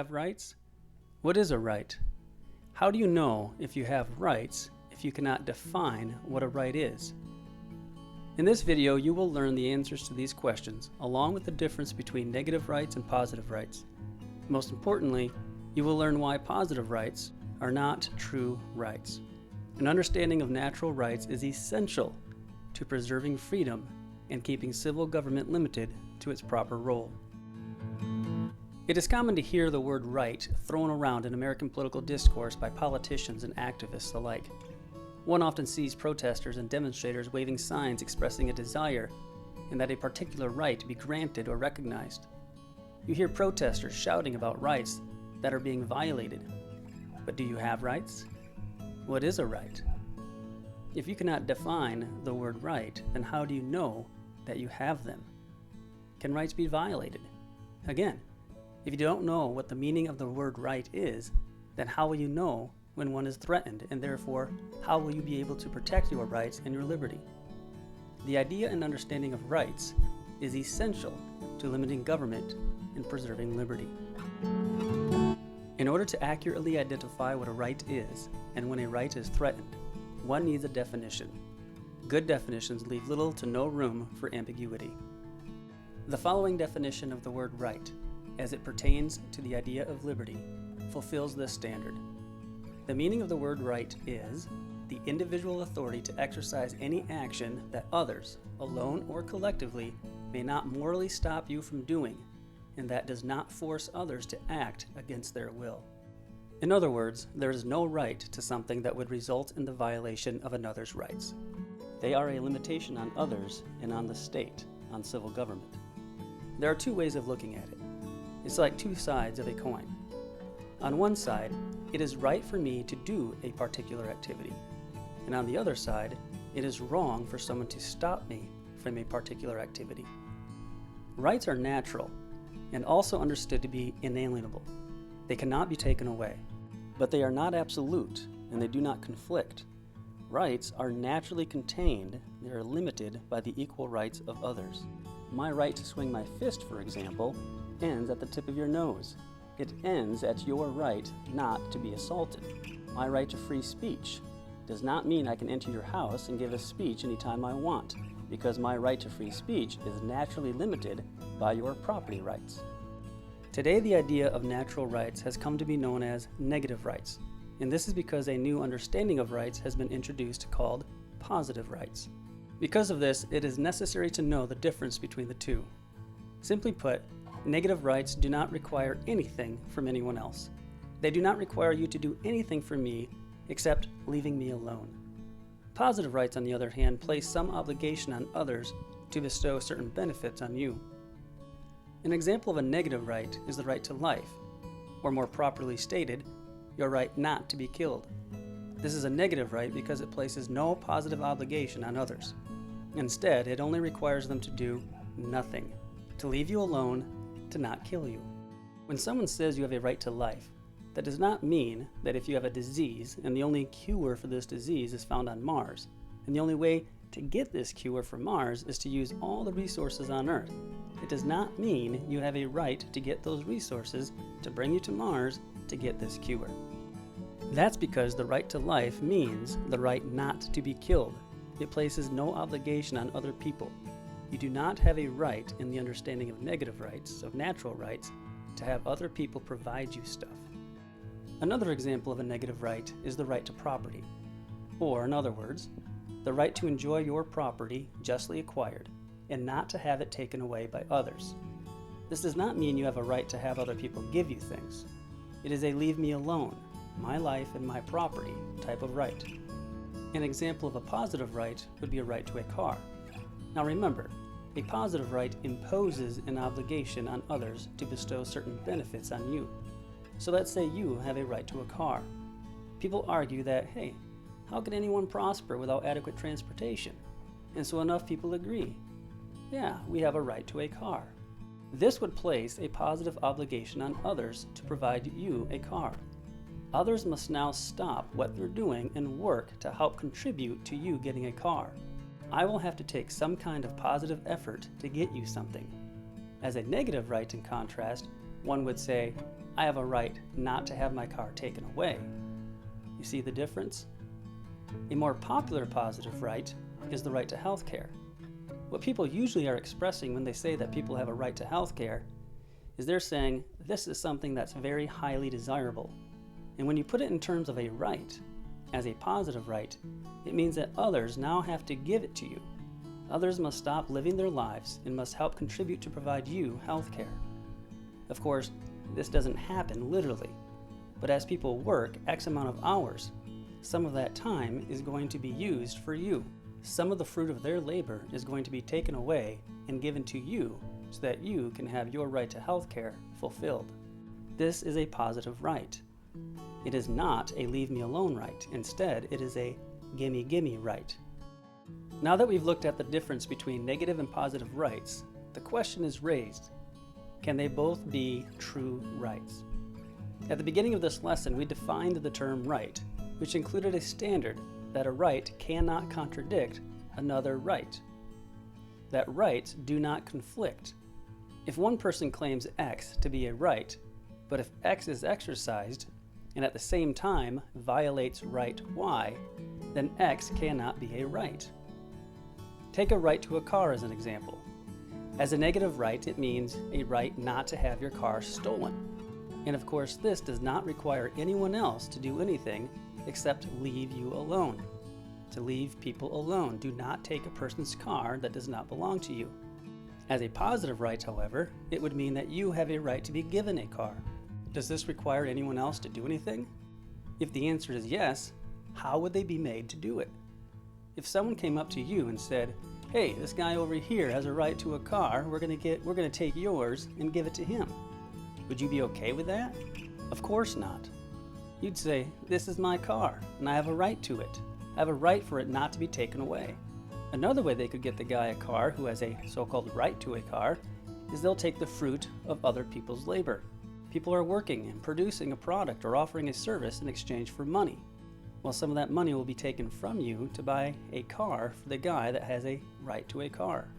have rights? What is a right? How do you know if you have rights if you cannot define what a right is? In this video, you will learn the answers to these questions, along with the difference between negative rights and positive rights. Most importantly, you will learn why positive rights are not true rights. An understanding of natural rights is essential to preserving freedom and keeping civil government limited to its proper role. It is common to hear the word right thrown around in American political discourse by politicians and activists alike. One often sees protesters and demonstrators waving signs expressing a desire and that a particular right be granted or recognized. You hear protesters shouting about rights that are being violated. But do you have rights? What is a right? If you cannot define the word right, then how do you know that you have them? Can rights be violated? Again, if you don't know what the meaning of the word right is, then how will you know when one is threatened, and therefore, how will you be able to protect your rights and your liberty? The idea and understanding of rights is essential to limiting government and preserving liberty. In order to accurately identify what a right is, and when a right is threatened, one needs a definition. Good definitions leave little to no room for ambiguity. The following definition of the word right, as it pertains to the idea of liberty, fulfills this standard. The meaning of the word right is the individual authority to exercise any action that others, alone or collectively, may not morally stop you from doing, and that does not force others to act against their will. In other words, there is no right to something that would result in the violation of another's rights. They are a limitation on others and on the state, on civil government. There are two ways of looking at it. It's like two sides of a coin. On one side, it is right for me to do a particular activity, and on the other side, it is wrong for someone to stop me from a particular activity. Rights are natural and also understood to be inalienable. They cannot be taken away, but they are not absolute and they do not conflict. Rights are naturally contained, they are limited by the equal rights of others. My right to swing my fist, for example, ends at the tip of your nose. It ends at your right not to be assaulted. My right to free speech does not mean I can enter your house and give a speech anytime I want, because my right to free speech is naturally limited by your property rights. Today, the idea of natural rights has come to be known as negative rights, and this is because a new understanding of rights has been introduced called positive rights. Because of this, it is necessary to know the difference between the two. Simply put, negative rights do not require anything from anyone else. They do not require you to do anything for me except leaving me alone. Positive rights, on the other hand, place some obligation on others to bestow certain benefits on you. An example of a negative right is the right to life, or more properly stated, your right not to be killed. This is a negative right because it places no positive obligation on others. Instead, it only requires them to do nothing, to leave you alone, to not kill you. When someone says you have a right to life, that does not mean that if you have a disease and the only cure for this disease is found on Mars, and the only way to get this cure from Mars is to use all the resources on Earth. It does not mean you have a right to get those resources to bring you to Mars to get this cure. That's because the right to life means the right not to be killed. It places no obligation on other people. You do not have a right in the understanding of negative rights, of natural rights, to have other people provide you stuff. Another example of a negative right is the right to property, or in other words, the right to enjoy your property justly acquired and not to have it taken away by others. This does not mean you have a right to have other people give you things. It is a leave me alone, my life and my property type of right. An example of a positive right would be a right to a car. Now remember, a positive right imposes an obligation on others to bestow certain benefits on you. So let's say you have a right to a car. People argue that, hey, how can anyone prosper without adequate transportation? And so enough people agree. Yeah, we have a right to a car. This would place a positive obligation on others to provide you a car. Others must now stop what they're doing and work to help contribute to you getting a car. I will have to take some kind of positive effort to get you something. As a negative right, in contrast, One would say, I have a right not to have my car taken away. You see the difference? A more popular positive right is the right to health care. What people usually are expressing when they say that people have a right to health care is they're saying this is something that's very highly desirable. And when you put it in terms of a right, as a positive right, it means that others now have to give it to you. Others must stop living their lives and must help contribute to provide you health care. Of course, this doesn't happen literally, but as people work X amount of hours, some of that time is going to be used for you. Some of the fruit of their labor is going to be taken away and given to you so that you can have your right to health care fulfilled. This is a positive right. It is not a leave me alone right. Instead, it is a gimme gimme right. Now that we've looked at the difference between negative and positive rights, the question is raised, can they both be true rights? At the beginning of this lesson, we defined the term right, which included a standard that a right cannot contradict another right, that rights do not conflict. If one person claims X to be a right, but if X is exercised and at the same time violates right Y, then X cannot be a right. Take a right to a car as an example. As a negative right, it means a right not to have your car stolen. And of course, this does not require anyone else to do anything except leave you alone. To leave people alone. Do not take a person's car that does not belong to you. As a positive right, however, it would mean that you have a right to be given a car. Does this require anyone else to do anything? If the answer is yes, how would they be made to do it? If someone came up to you and said, hey, this guy over here has a right to a car, we're going to take yours and give it to him. Would you be okay with that? Of course not. You'd say, this is my car, and I have a right to it. I have a right for it not to be taken away. Another way they could get the guy a car who has a so-called right to a car is they'll take the fruit of other people's labor. People are working and producing a product or offering a service in exchange for money. Well, some of that money will be taken from you to buy a car for the guy that has a right to a car.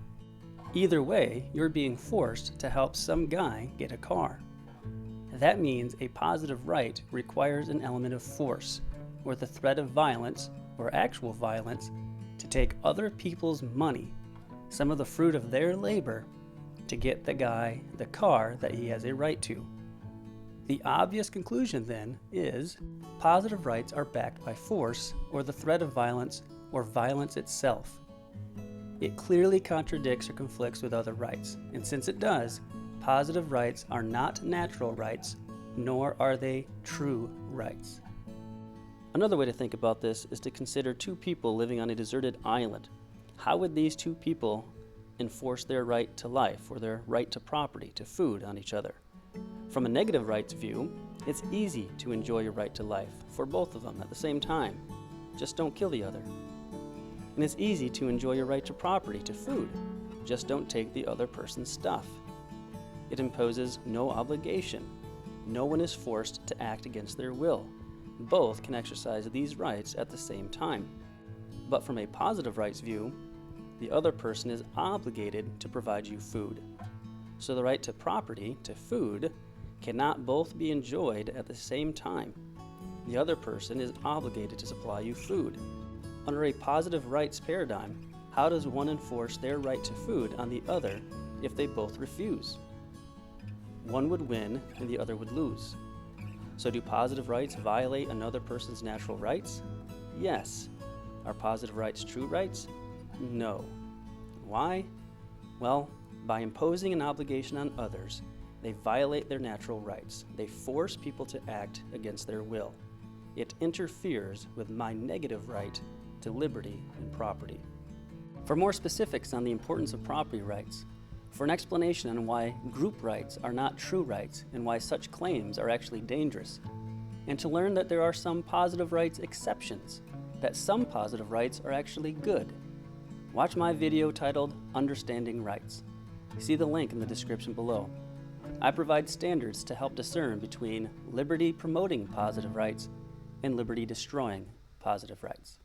Either way, you're being forced to help some guy get a car. That means a positive right requires an element of force, or the threat of violence, or actual violence, to take other people's money, some of the fruit of their labor, to get the guy the car that he has a right to. The obvious conclusion then is positive rights are backed by force or the threat of violence or violence itself. It clearly contradicts or conflicts with other rights, and since it does, positive rights are not natural rights, nor are they true rights. Another way to think about this is to consider two people living on a deserted island. How would these two people enforce their right to life or their right to property, to food on each other? From a negative rights view, it's easy to enjoy your right to life for both of them at the same time. Just don't kill the other. And it's easy to enjoy your right to property, to food. Just don't take the other person's stuff. It imposes no obligation. No one is forced to act against their will. Both can exercise these rights at the same time. But from a positive rights view, the other person is obligated to provide you food. So the right to property, to food, cannot both be enjoyed at the same time. The other person is obligated to supply you food. Under a positive rights paradigm, how does one enforce their right to food on the other if they both refuse? One would win and the other would lose. So do positive rights violate another person's natural rights? Yes. Are positive rights true rights? No. Why? Well, by imposing an obligation on others, they violate their natural rights. They force people to act against their will. It interferes with my negative right to liberty and property. For more specifics on the importance of property rights, for an explanation on why group rights are not true rights and why such claims are actually dangerous, and to learn that there are some positive rights exceptions, that some positive rights are actually good, watch my video titled Understanding Rights. See the link in the description below. I provide standards to help discern between liberty promoting positive rights and liberty destroying positive rights.